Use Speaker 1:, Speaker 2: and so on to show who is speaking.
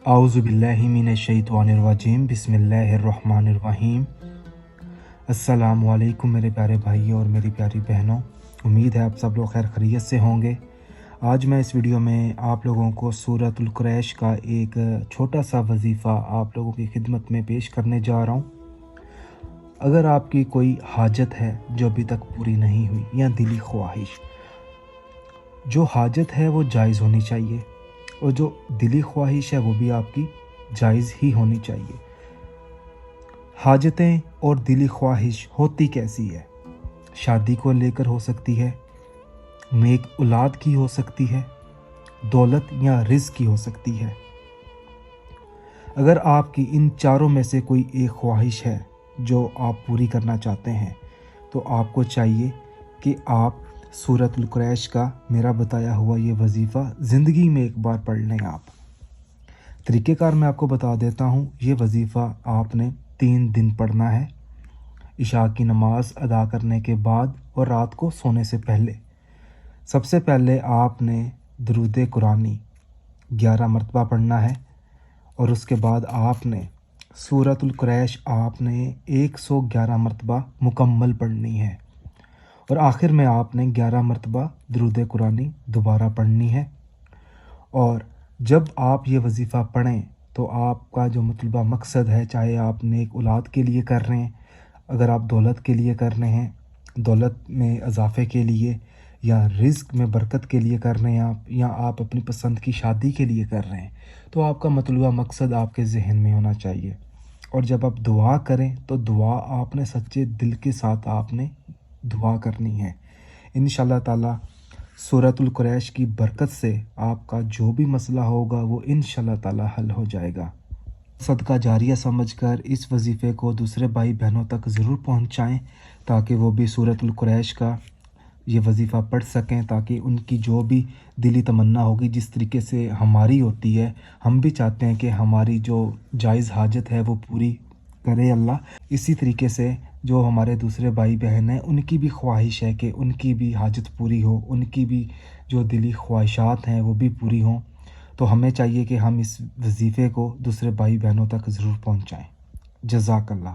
Speaker 1: आऊज़ु बिल्लाहि मिनश्शैतानिर्रजीम बिस्मिल्लाहिर्रहमानिर्रहीम। अस्सलामु अलैकुम मेरे प्यारे भाइयों और मेरी प्यारी बहनों, उम्मीद है आप सब लोग खैर खैरियत से होंगे। आज मैं इस वीडियो में आप लोगों को सूरतुल कुरैश का एक छोटा सा वजीफ़ा आप लोगों की खिदमत में पेश करने जा रहा हूँ। अगर आपकी कोई हाजत है जो अभी तक पूरी नहीं हुई या दिली ख्वाहिश, जो हाजत है वो जायज़ होनी चाहिए और जो दिली ख्वाहिश है वो भी आपकी जायज़ ही होनी चाहिए। हाजतें और दिली ख्वाहिश होती कैसी है? शादी को लेकर हो सकती है, नेक औलाद की हो सकती है, दौलत या रिज़्क की हो सकती है। अगर आपकी इन चारों में से कोई एक ख्वाहिश है जो आप पूरी करना चाहते हैं, तो आपको चाहिए कि आप सूरतुल कुरैश का मेरा बताया हुआ ये वजीफ़ा ज़िंदगी में एक बार पढ़ लें। आप तरीक़ेकार मैं आपको बता देता हूँ। ये वजीफ़ा आपने 3 दिन पढ़ना है, इशा की नमाज़ अदा करने के बाद और रात को सोने से पहले। सबसे पहले आपने दुरूद कुरानी 11 मरतबा पढ़ना है और उसके बाद आपने सूरतुल कुरैश आपने 111 मरतबा मुकम्मल पढ़नी है और आखिर में आपने 11 मरतबा दुरूद कुरानी दोबारा पढ़नी है। और जब आप ये वजीफ़ा पढ़ें तो आपका जो मतलूबा मकसद है, चाहे आप नेक औलाद के लिए कर रहे हैं, अगर आप दौलत के लिए कर रहे हैं, दौलत में इजाफ़े के लिए, या रिज़्क में बरकत के लिए कर रहे हैं आप, या आप अपनी पसंद की शादी के लिए कर रहे हैं, तो आपका मतलूबा मकसद आपके ज़हन में होना चाहिए। और जब आप दुआ करें तो दुआ आपने सच्चे दिल के साथ आपने दुआ करनी है। इंशाअल्लाह ताला सूरतुल कुरैश की बरकत से आपका जो भी मसला होगा वो इंशाअल्लाह ताला हल हो जाएगा। सदका जारिया समझकर इस वजीफ़े को दूसरे भाई बहनों तक ज़रूर पहुंचाएं ताकि वो भी सूरतुल कुरैश का ये वजीफ़ा पढ़ सकें, ताकि उनकी जो भी दिली तमन्ना होगी, जिस तरीके से हमारी होती है, हम भी चाहते हैं कि हमारी जो जायज़ हाजत है वो पूरी करे अल्लाह। इसी तरीके से जो हमारे दूसरे भाई बहन हैं उनकी भी ख्वाहिश है कि उनकी भी हाजत पूरी हो, उनकी भी जो दिली ख्वाहिशात हैं वो भी पूरी हों। तो हमें चाहिए कि हम इस वजीफ़े को दूसरे भाई बहनों तक ज़रूर पहुँचाएँ। जज़ाकल्लाह।